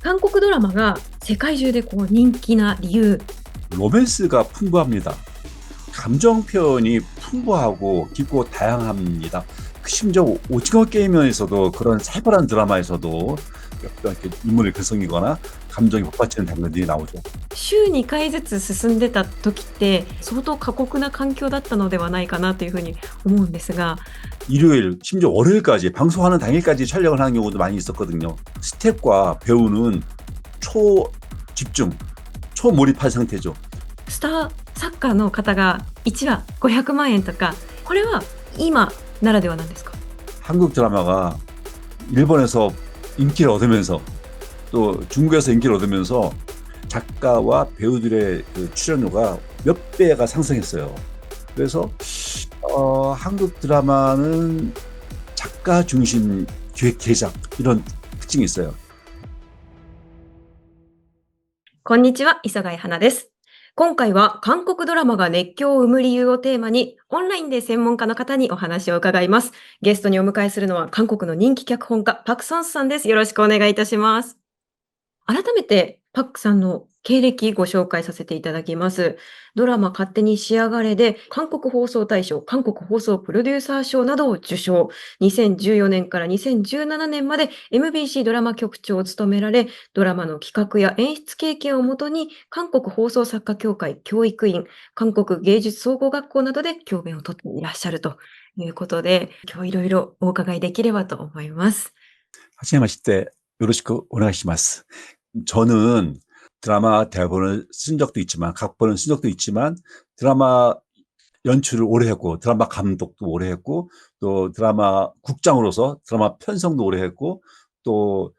韓国ドラマが世界中で人気な理由。 로맨스가 풍부합니다. 감정 표현이 풍부하고 깊고 다양합니다. 심지어 오징어 게임에서도 그런 살벌한 드라마에서도 이렇게 인물의 개성이거나 감정이 복받치는 장면들이 나오죠. 週2回ずつ進んでた時って相当過酷な環境だったのではないかなというふうに思うんですが、 일요일, 심지어 월요일까지 방송하는 당일까지 촬영을 하는 경우도 많이 있었거든요. 스텝과 배우는 초집중, 초몰입한 상태죠. スターサッカーの方が1話500万円とか、これは今ならではなんですか？ 한국 드라마가 일본에서 인기를 얻으면서 또 중국에서 인기를 얻으면서 작가와 배우들의 그 출연료가 몇 배가 상승했어요. 그래서 한국 드라마는 작가 중심 기획 제작 이런 특징이 있어요. こんにちは、磯貝花です。今回は韓国ドラマが熱狂を生む理由をテーマに、オンラインで専門家の方にお話を伺います。ゲストにお迎えするのは韓国の人気脚本家、パク・ソンスさんです。よろしくお願いいたします。改めて、パクさんの経歴ご紹介させていただきます。ドラマ勝手に仕上がれで、韓国放送大賞、韓国放送プロデューサー賞などを受賞。2014年から2017年まで MBC ドラマ局長を務められ、ドラマの企画や演出経験をもとに、韓国放送作家協会教育院、韓国芸術総合学校などで教鞭をとっていらっしゃるということで、今日いろいろお伺いできればと思います。 하시마실 때 요로시쿠 오네가시마스. 저는 드라마 대본을 쓴 적도 있지만 각본을 쓴 적도 있지만 드라마 연출을 오래 했고 드라마 감독도 오래 했고 또 드라마 국장으로서 드라마 편성도 오래 했고 또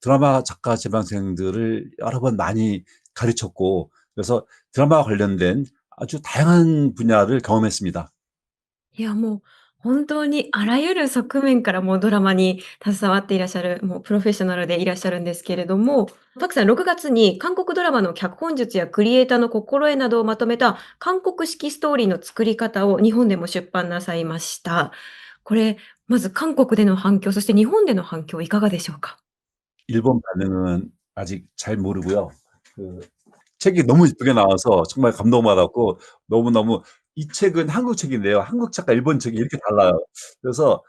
드라마 작가 재방생들을 여러 번 많이 가르쳤고 그래서 드라마 관련된 아주 다양한 분야를 경험했습니다. いや、もう本当にあらゆる側面からもうドラマに携わっていらっしゃる、もうプロフェッショナルでいらっしゃるんですけれども、パクさん6月に韓国ドラマの脚本術やクリエイターの心得などをまとめた韓国式ストーリーの作り方を日本でも出版なさいました。これ、まず韓国での反響、そして日本での反響いかがでしょうか？ 일본 반응은 아직 잘 모르고요. 그 책이 너무 이쁘게 나와서 정말 감동받았고 너무너무 이 책은 한국 책인데요. 한국 책과 일본 책이 이렇게 달라요. 그래서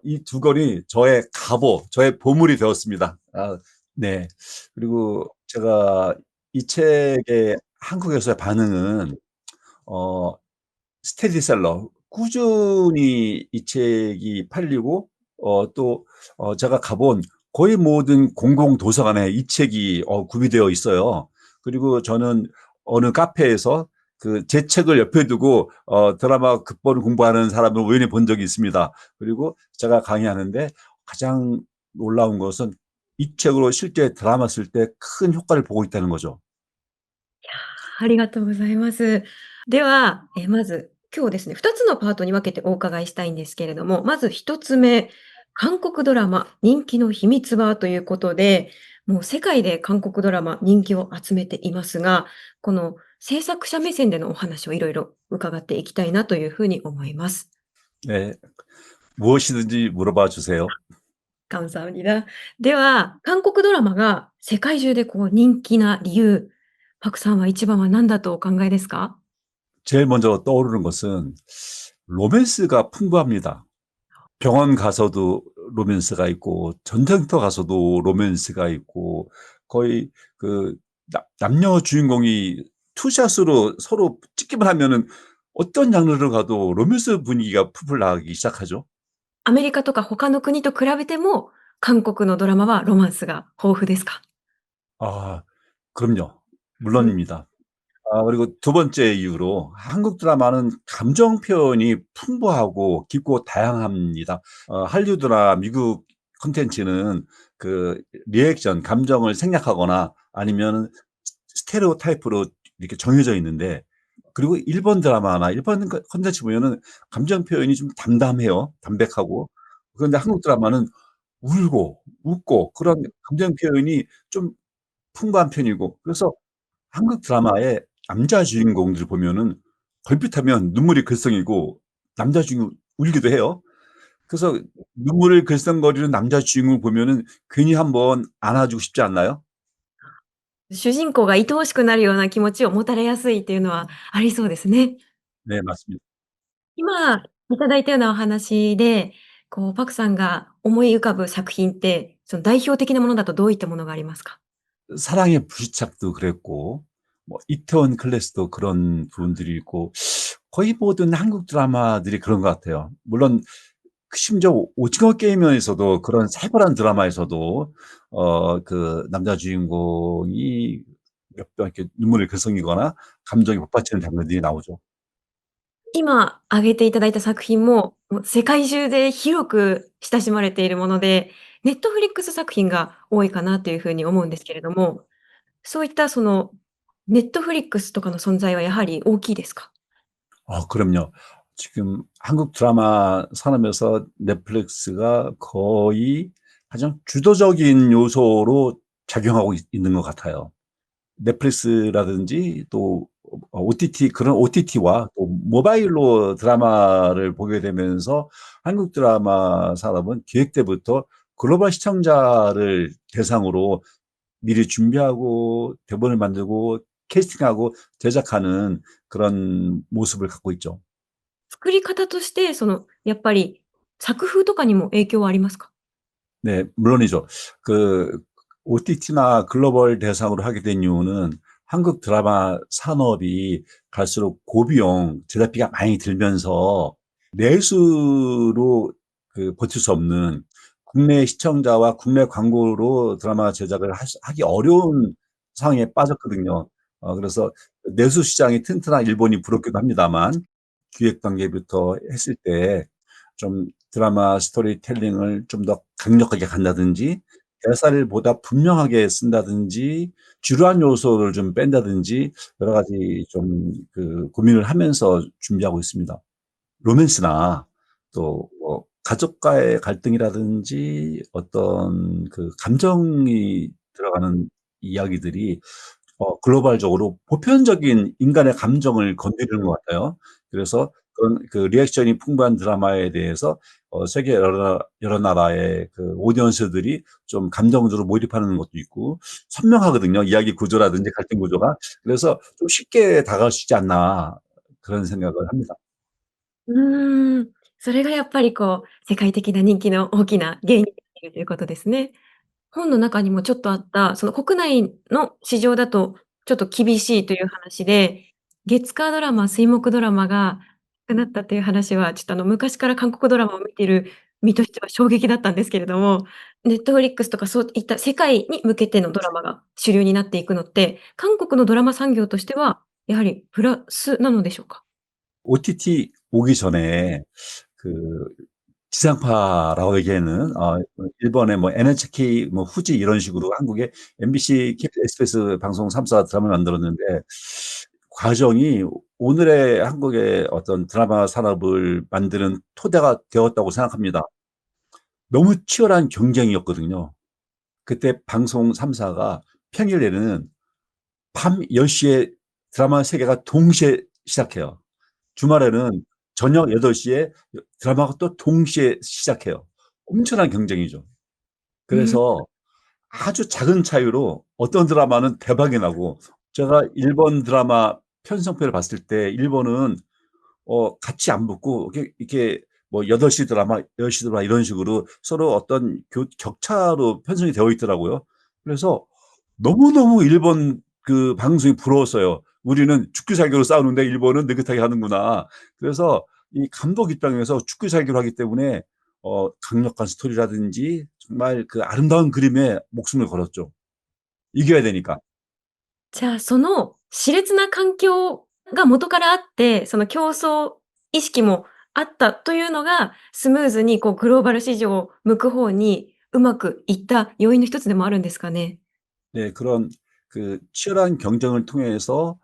이 두 권이 저의 갑오, 저의 보물이 되었습니다. 네. 그리고 제가 이 책의 한국에서의 반응은 어 스테디셀러 꾸준히 이 책이 팔리고 또 제가 가본 거의 모든 공공 도서관에 이 책이 구비되어 있어요. 그리고 저는 어느 카페에서 그 제 책을 옆에 두고 드라마 극본을 공부하는 사람을 우연히 본 적이 있습니다. 그리고 제가 강의하는데 가장 놀라운 것은 이 책으로 실제 드라마 쓸 때 큰 효과를 보고 있다는 거죠. ありがとうございます。では、まず今日ですね、2つのパートに分けてお伺いしたいんですけれども、まず1つ目、韓国ドラマ人気の秘密はということで、もう世界で韓国ドラマ人気を集めていますが、この制作者目線でのお話をいろいろ伺っていきたいなというふうに思います。 네. 무엇이든지 물어봐 주세요. 감사합니다. では、韓国ドラマが世界中で人気な理由、パクさんは一番は何だとお考えですか？ 제일 먼저 떠오르는 것은 로맨스가 풍부합니다. 병원 가서도 로맨스가 있고 전쟁터 가서도 로맨스가 있고 거의 그 남녀 주인공이 투샷으로 서로 찍기만 하면은 어떤 장르를 가도 로맨스 분위기가 풀풀 나기 시작하죠. アメリカとか他の国と比べても、韓国のドラマはロマンスが豊富ですか？ 아, 그럼요. うん。 물론입니다. 그리고 두 번째 이유로 한국 드라마는 감정 표현이 풍부하고 깊고 다양합니다. 한류드나 미국 콘텐츠는 그 리액션, 감정을 생략하거나 아니면 스테레오타입으로 이렇게 정해져 있는데 그리고 일본 드라마나 일본 콘텐츠 보면은 감정 표현이 좀 담담해요. 담백하고. 그런데 한국 드라마는 울고 웃고 그런 감정 표현이 좀 풍부한 편이고 그래서 한국 드라마의 남자 주인공들 보면은 걸핏하면 눈물이 글썽이고 남자 주인공 울기도 해요. 그래서 눈물을 글썽거리는 남자 주인공을 보면은 괜히 한번 안아 주고 싶지 않나요? 主人公が愛おしくなるような気持ちを持たれやすいっていうのはありそうですね。네 맞습니다. 今いただいたようなお話で、こうパクさんが思い浮かぶ作品って、その代表的なものだとどういったものがありますか？ 사랑의 불시착도 그랬고 뭐 이태원 클래스도 그런 부분들이 있고 거의 모든 한국 드라마들이 그런 것 같아요. 물론 심지어 오징어 게임에서도 그런 살벌한 드라마에서도 그 남자 주인공이 몇 번 이렇게 눈물을 글썽이거나 감정이 복받치는 장면들이 나오죠. 今挙げていただいた作品も、もう世界中で広く親しまれているもので、ネットフリックス作品が多いかなというふうに思うんですけれども、そういったその、ネットフリックスとかの存在はやはり大きいですか？ 그럼요. 지금 한국 드라마 산업에서 넷플릭스가 거의 가장 주도적인 요소로 작용하고 있는 것 같아요. 넷플릭스라든지 또 OTT 그런 OTT와 또 모바일로 드라마를 보게 되면서 한국 드라마 산업은 기획 때부터 글로벌 시청자를 대상으로 미리 준비하고 대본을 만들고 캐스팅하고 제작하는 그런 모습을 갖고 있죠. 作り方として、その、やっぱり作風とかにも影響はありますか？ 네 물론이죠. 그 OTT나 글로벌 대상으로 하게 된 이유는 한국 드라마 산업이 갈수록 고비용 제작비가 많이 들면서 내수로 그 버틸 수 없는 국내 시청자와 국내 광고로 드라마 제작을 하기 어려운 상황에 빠졌거든요. 그래서 내수 시장이 튼튼한 일본이 부럽기도 합니다만 기획 단계부터 했을 때 좀 드라마 스토리텔링을 좀 더 강력하게 간다든지 대사를 보다 분명하게 쓴다든지 지루한 요소를 좀 뺀다든지 여러 가지 좀 그 고민을 하면서 준비하고 있습니다. 로맨스나 또 가족과의 갈등이라든지 어떤 그 감정이 들어가는 이야기들이 글로벌적으로 보편적인 인간의 감정을 건드리는 것 같아요. 그래서 그런 그 리액션이 풍부한 드라마에 대해서 세계 여러 나라의 그 오디언스들이 좀 감정적으로 몰입하는 것도 있고 선명하거든요, 이야기 구조라든지 갈등 구조가. 그래서 좀 쉽게 다가갈 수 있지 않나 그런 생각을 합니다. うーん、それがやっぱりこう、世界的な人気の大きな原因になっているということですね。本の中にもちょっとあった、その国内の市場だとちょっと厳しいという話で、月火ドラマ、水木ドラマがなくなったという話は、ちょっと昔から韓国ドラマを見ている身としては衝撃だったんですけれども、ネットフリックスとかそういった世界に向けてのドラマが主流になっていくのって、韓国のドラマ産業としてはやはりプラスなのでしょうか？ OTT 오기 전에 그 지상파라고 얘기하는 일본의 뭐 NHK 뭐 후지 이런 식으로 한국의 MBC, KBS, SBS 방송 3사 드라마를 만들었는데 과정이 오늘의 한국의 어떤 드라마 산업을 만드는 토대가 되었다고 생각합니다. 너무 치열한 경쟁이었거든요. 그때 방송 3사가 평일에는 밤 10시에 드라마 3개가 동시에 시작해요. 주말에는 저녁 8시에 드라마가 또 동시에 시작해요. 엄청난 경쟁이죠. うん。 그래서 아주 작은 차이로 어떤 드라마는 대박이 나고 제가 일본 드라마 편성표를 봤을 때 일본은 같이 안 붙고 이렇게 뭐 8시 드라마, 10시 드라마 이런 식으로 서로 어떤 격차로 편성이 되어 있더라고요. 그래서 너무너무 일본 그 방송이 부러웠어요. '우리는 죽기 살기로 싸우는데 일본은 느긋하게 하는구나.' 그래서 이 감독 입장에서 죽기 살기로 하기 때문에 강력한 스토리라든지 정말 그 아름다운 그림에 목숨을 걸었죠. 이겨야 되니까. じゃあ、その熾烈な環境が元からあって、その競争意識もあったというのが、スムーズにこうグローバル市場を向く方にうまくいった要因の一つでもあるんですかね？네 그런 그 치열한 경쟁을 통해서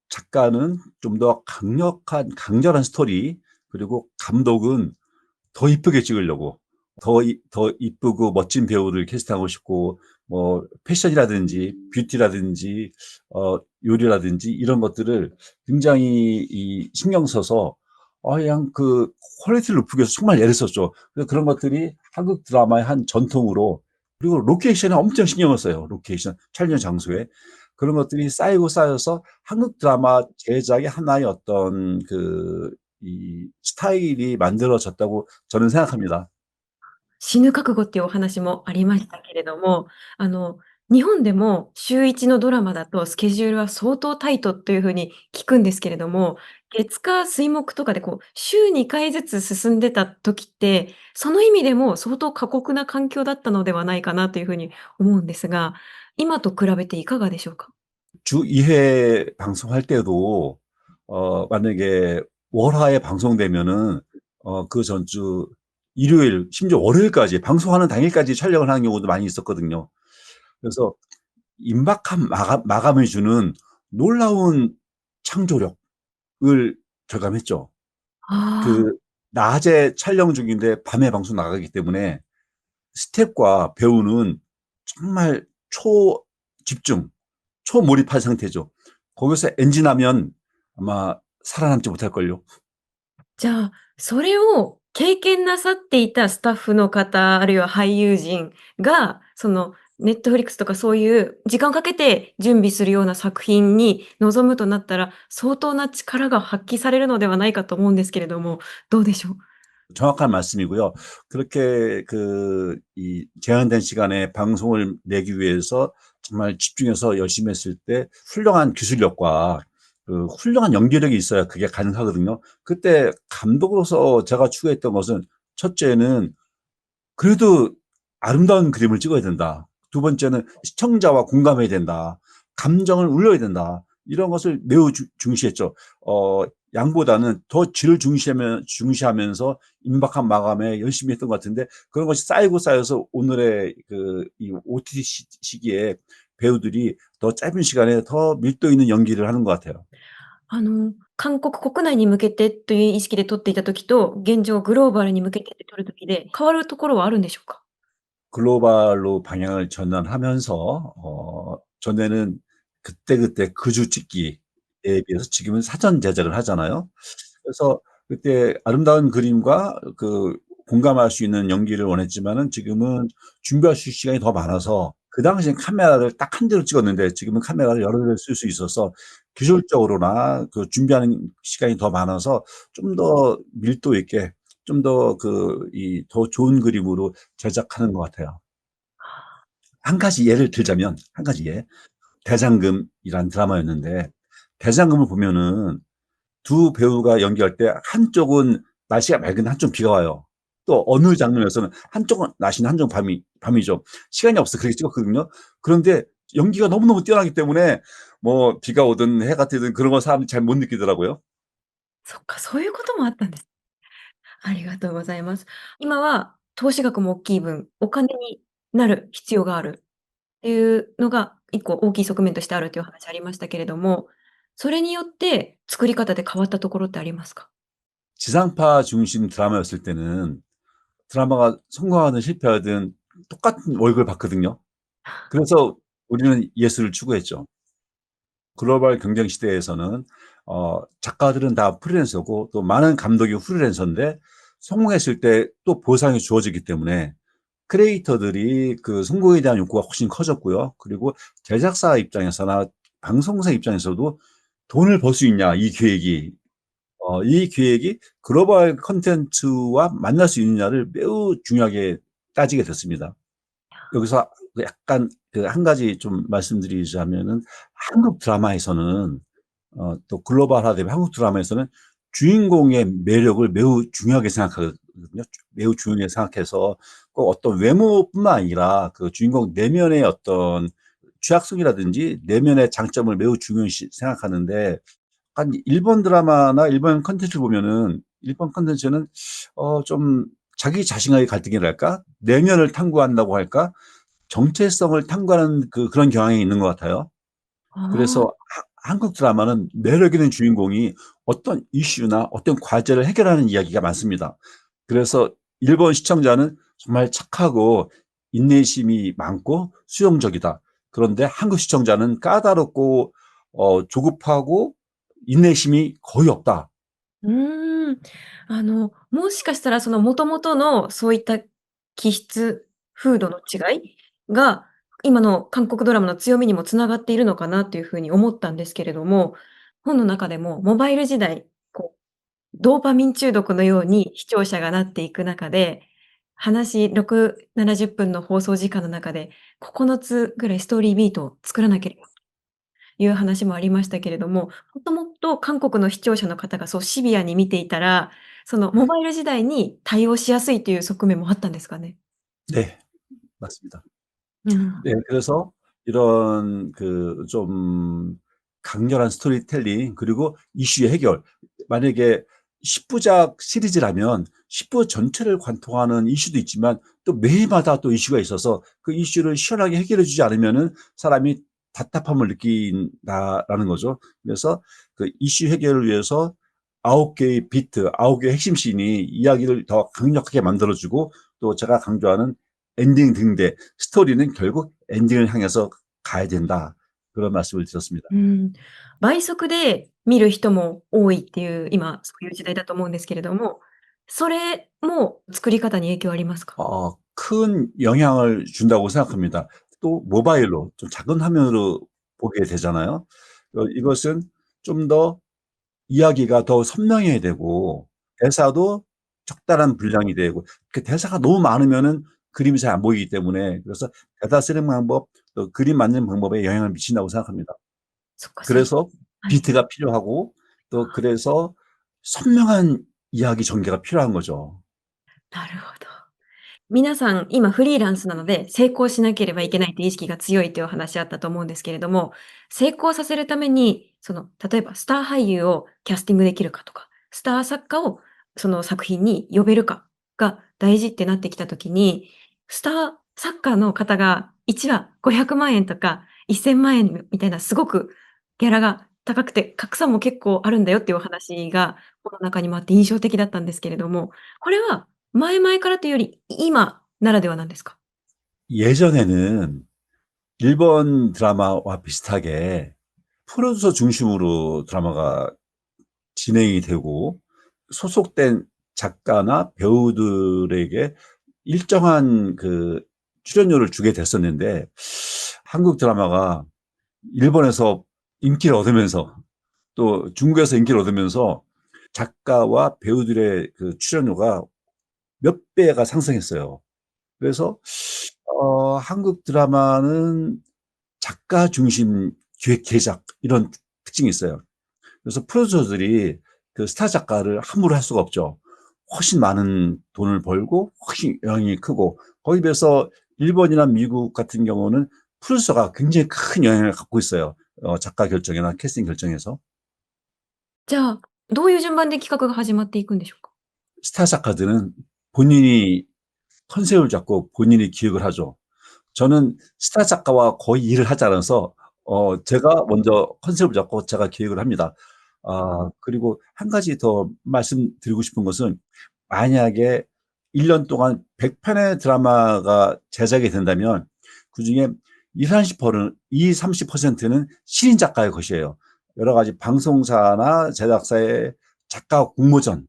작가는 좀 더 강력한 강렬한 스토리 그리고 감독은 더 이쁘게 찍으려고 더 이쁘고 멋진 배우를 캐스팅하고 싶고 뭐 패션이라든지 뷰티라든지 요리라든지 이런 것들을 굉장히 이 신경 써서 그냥 그 퀄리티를 높이기 위해서 정말 애를 썼죠. 그래서 그런 것들이 한국 드라마의 한 전통으로, 그리고 로케이션에 엄청 신경을 써요. 로케이션, 촬영 장소에. 그런 것들이 쌓이고 쌓여서 한국 드라마 제작의 하나의 어떤 이 스타일이 만들어졌다고 저는 생각합니다. 死ぬ覚悟っていうお話もありましたけれども、日本でも週1のドラマだとスケジュールは相当タイトという風に聞くんですけれども、月火水木とかでこう週2回ずつ進んでた時って、その意味でも相当過酷な環境だったのではないかなという風に思うんですが、今と比べていかがでしょうか？주 2회 방송할 때도 만약에 월화에 방송되면은 그 전주 일요일 심지어 월요일까지 방송하는 당일까지 촬영을 하는 경우도 많이 있었거든요. 그래서 임박한 마감을 주는 놀라운 창조력을 절감했죠. ああ。그 낮에 촬영 중인데 밤에 방송 나가기 때문에 스태프과 배우는 정말 초집중, 초몰입한 상태죠. 거기서 NG나면 아마 살아남지 못할걸요. じゃあ、それを経験なさっていたスタッフの方、あるいは俳優陣が、その、ネットフリックスとかそういう時間をかけて準備するような作品に臨むとなったら、相当な力が発揮されるのではないかと思うんですけれども、どうでしょう？ 정확한 말씀이고요. 그렇게 이 제한된 시간에 방송을 내기 위해서 정말 집중해서 열심히 했을 때 훌륭한 기술력과 훌륭한 연기력이 있어야 그게 가능하거든요. 그때 감독으로서 제가 추구했던 것은, 첫째는 그래도 아름다운 그림을 찍어야 된다. 두 번째는 시청자와 공감해야 된다. 감정을 울려야 된다. 이런 것을 매우 중시했죠. 양보다는 더 질을 중시하면서 임박한 마감에 열심히 했던 것 같은데, 그런 것이 쌓이고 쌓여서 오늘의 이 OTT 시기에 배우들이 더 짧은 시간에 더 밀도 있는 연기를 하는 것 같아요. 韓国国内に向けてという意識で撮っていた時と、現状グローバルに向けて撮る時で変わるところはあるんでしょうか？ 글로벌로 방향을 전환하면서 전에는 그때그때 그 주 찍기에 비해서 지금은 사전 제작을 하잖아요. 그래서 그때 아름다운 그림과 공감할 수 있는 연기를 원했지만은, 지금은 준비할 수 있는 시간이 더 많아서, 그 당시엔 카메라를 딱 한 대로 찍었는데 지금은 카메라를 여러 대를 쓸 수 있어서 기술적으로나 준비하는 시간이 더 많아서 좀 더 밀도 있게, 좀 더 더 좋은 그림으로 제작하는 것 같아요. 한 가지 예를 들자면, 한 가지 예. 대장금이란 드라마였는데, 대장금을 보면은 두 배우가 연기할 때 한쪽은 날씨가 맑은데 한쪽은 비가 와요. 또 어느 장면에서는 한쪽은 낮이나 한쪽은 밤이죠. 시간이 없어 그렇게 찍었거든요. 그런데 연기가 너무너무 뛰어나기 때문에 뭐 비가 오든 해가 뜨든 그런 건 사람들이 잘 못 느끼더라고요. そっか、そういうこともあったんです。ありがとうございます。今は投資額も大きい分、お金になる必要があるっていうのが一個大きい側面としてあるという話ありましたけれども、それによって作り方で変わったところってありますか？ 지상파 중심 드라마였을 때는 드라마가 성공하든 실패하든 똑같은 월급을 받거든요. 그래서 우리는 예술을 추구했죠. 글로벌 경쟁 시대에서는 작가들은 다 프리랜서고 또 많은 감독이 프리랜서인데, 성공했을 때 또 보상이 주어지기 때문에 크리에이터들이 성공에 대한 욕구가 훨씬 커졌고요. 그리고 제작사 입장에서나 방송사 입장에서도 돈을 벌 수 있냐, 이 계획이 글로벌 콘텐츠와 만날 수 있느냐를 매우 중요하게 따지게 됐습니다. 여기서 약간 한 가지 좀 말씀드리자면은, 한국 드라마에서는 또 글로벌화되면 한국 드라마에서는 주인공의 매력을 매우 중요하게 생각하거든요. 매우 중요하게 생각해서 꼭 어떤 외모뿐만 아니라 그 주인공 내면의 어떤 취약성이라든지 내면의 장점을 매우 중요시 생각하는데, 한 일본 드라마나 일본 콘텐츠를 보면은, 일본 콘텐츠는 좀 자기 자신과의 갈등이랄까? 내면을 탐구한다고 할까? 정체성을 탐구하는 그런 경향이 있는 것 같아요. ああ、그래서 한국 드라마는 매력 있는 주인공이 어떤 이슈나 어떤 과제를 해결하는 이야기가 많습니다. 그래서 일본 시청자는 정말 착하고 인내심이 많고 수용적이다. 그런데 한국 시청자는 까다롭고 조급하고 인내심이 거의 없다. うーん。もしかしたらその元々のそういった気質、風土の違いが、今の韓国ドラマの強みにも繋がっているのかなという風に思ったんですけれども、本の中でもモバイル時代、こうドーパミン中毒のように視聴者がなっていく中で、6、70分の放送時間の中で、9つぐらいストーリービートを作らなければいう話もありましたけれども、もともと韓国の視聴者の方がそうシビアに見ていたら、そのモバイル時代に対応しやすいという側面もあったんですかね？네. 맞습니다. うん。네. 그래서 이런 그 좀 강렬한 스토리텔링 그리고 이슈의 해결 만약에 10 부작 시리즈라면 10부 전체를 관통하는 이슈도 있지만 또 매일마다 또 이슈가 있어서 그 이슈를 시원하게 해결해 주지 않으면은 사람이 답답함을 느낀다라는 거죠. 그래서 그 이슈 해결을 위해서 9 개의 비트, 9 개의 핵심 씬이 이야기를 더 강력하게 만들어 주고 또 제가 강조하는 엔딩 등대 스토리는 결국 엔딩을 향해서 가야 된다. 그런 말씀을 드렸습니다. うん。倍速で見る人も多いっていう、今そういう時代だと思うんですけれども、それも作り方に影響ありますか？큰 영향을 준다고 생각합니다. 또 모바일로 좀 작은 화면으로 보게 되잖아요. 이것은 좀 더 이야기가 더 선명해야 되고 대사도 적당한 분량이 되고 그 대사가 너무 많으면은 그림이 잘 안 보이기 때문에 그래서 대사 쓰는 방법 또 그림 만드는 방법에 영향을 미친다고 생각합니다. そっか、そういう그래서 はい。비트가 필요하고 또 그래서 선명한 이야기 전개가 필요한 거죠. なるほど。皆さん、今フリーランスなので、成功しなければいけないっていう意識が強いというお話あったと思うんですけれども、成功させるために、例えばスター俳優をキャスティングできるかとか、スター作家をその作品に呼べるかが大事ってなってきた時に、スター作家の方が1話500万円とか1000万円みたいなすごくギャラが高くて、格差も結構あるんだよっていうお話が、この中にもあって印象的だったんですけれども、これは前々からというより、今ならではなんですか？예전에는 일본 드라마와 비슷하게 프로듀서 중심으로 드라마가 진행이 되고 소속된 작가나 배우들에게 일정한 그 출연료를 주게 됐었는데 한국 드라마가 일본에서 인기를 얻으면서 또 중국에서 인기를 얻으면서 작가와 배우들의 그 출연료가 몇 배가 상승했어요. 그래서 한국 드라마는 작가 중심 기획 제작 이런 특징이 있어요. 그래서 프로듀서들이 그 스타 작가를 함부로 할 수가 없죠. 훨씬 많은 돈을 벌고 훨씬 영향이 크고 거기에 비해서 일본이나 미국 같은 경우는 프로듀서가 굉장히 큰 영향을 갖고 있어요. 작가 결정이나 캐스팅 결정에서. じゃあ、どういう順番で企画が始まっていくんでしょうか？ 스타 작가들은 본인이 컨셉을 잡고 본인이 기획을 하죠. 저는 스타 작가와 거의 일을 하지 않아서 제가 먼저 컨셉을 잡고 제가 기획을 합니다. 그리고 한 가지 더 말씀드리고 싶은 것은 만약에 1년 동안 100 편의 드라마가 제작이 된다면 그중에 20-30%는 신인 작가의 것이에요. 여러 가지 방송사나 제작사의 작가 공모전,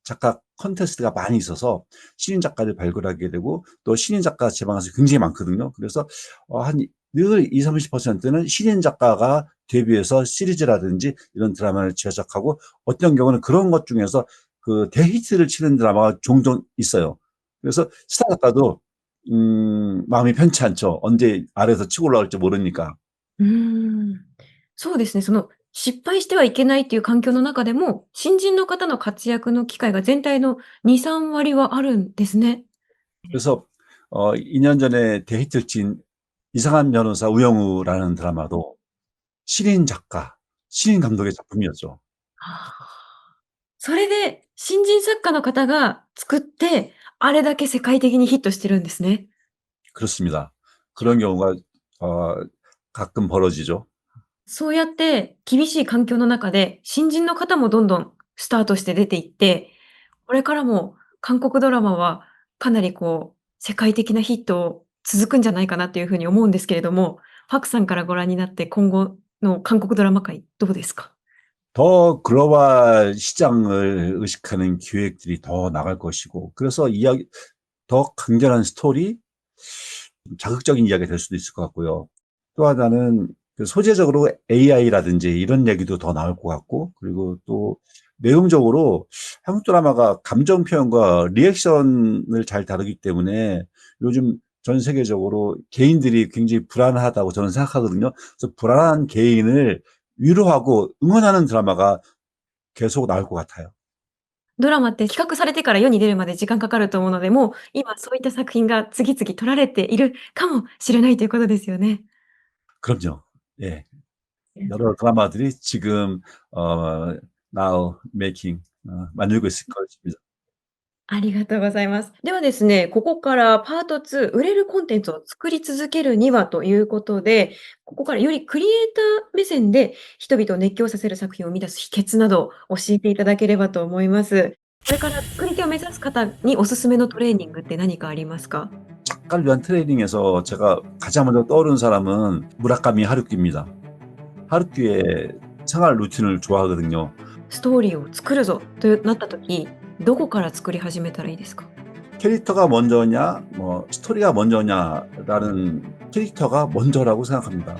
작가 콘테스트가 많이 있어서 신인 작가를 발굴하게 되고 또 신인 작가 지망해서 굉장히 많거든요. 그래서 한 늘 20-30%는 신인 작가가 데뷔해서 시리즈라든지 이런 드라마를 제작하고 어떤 경우는 그런 것 중에서 그 대히트를 치는 드라마가 종종 있어요. 그래서 스타 작가도 마음이 편치 않죠. 언제 아래에서 치고 올라갈지 모르니까. うーん。そうですね、失敗してはいけないっていう環境の中でも、新人の方の活躍の機会が全体の2、3割はあるんですね。그래서 2년 전에 대히트를 친 이상한 변호사 우영우라는 드라마도 신인 작가, 신인 감독의 작품이었죠. はあ。それで、新人作家の方が作って、あれだけ世界的にヒットしてるんですね。그렇습니다. 그런 경우가 어 가끔 벌어지죠. そうやって厳しい環境の中で、新人の方もどんどんスタートして出ていって、これからも韓国ドラマはかなり世界的なヒット続くんじゃないかなというふうに思うんですけれども、パクさんからご覧になって今後の韓国ドラマ界どうですか？ 더 글로벌 시장을 의식하는 기획들이 더 나갈 것이고 그래서 이야기 더 강렬한 스토리, 자극적인 이야기가 될 수도 있을 것 같고요. 또 하나는 그 소재적으로 AI라든지 이런 얘기도 더 나올 것 같고 그리고 또 내용적으로 한국 드라마가 감정 표현과 리액션을 잘 다루기 때문에 요즘 전 세계적으로 개인들이 굉장히 불안하다고 저는 생각하거든요. 그래서 불안한 개인을 위로하고 응원하는 드라마가 계속 나올 것 같아요. ドラマって企画されてから世に出るまで時間かかると思うので、もう今そういった作品が次々撮られているかもしれないということですよね。 그럼요. 예. 여러 드라마들이 지금 now making 만들고 있을 것입니다. ありがとうございます。ではですね、ここからパート2、売れるコンテンツを作り続けるにはということで、ここからよりクリエイター目線で人々を熱狂させる作品を生み出す秘訣など教えていただければと思います。これから作り手を目指す方におすすめのトレーニングって何かありますか？ 작가를 위한 트레이닝에서 제가 가장 먼저 떠오르는 사람은 무라카미 하루키입니다. 하루키의 생활 루틴을 좋아하거든요. ストーリーを作るぞとなった時、どこから作り始めたらいいですか？ 캐릭터가 먼저냐, 뭐 스토리가 먼저냐라는 캐릭터가 먼저라고 생각합니다.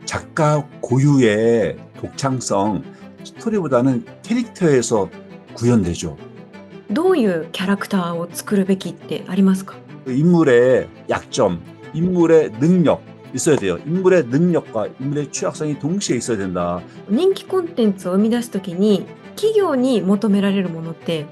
작가 고유의 독창성, 스토리보다는 캐릭터에서 구현되죠. どういうキャラクターを作るべきってありますか？ 그 인물의 약점, 인물의 능력 있어야 돼요. 인물의 능력과 인물의 취약성이 동시에 있어야 된다. 人気コンテンツを生み出す時に企業に求められるものって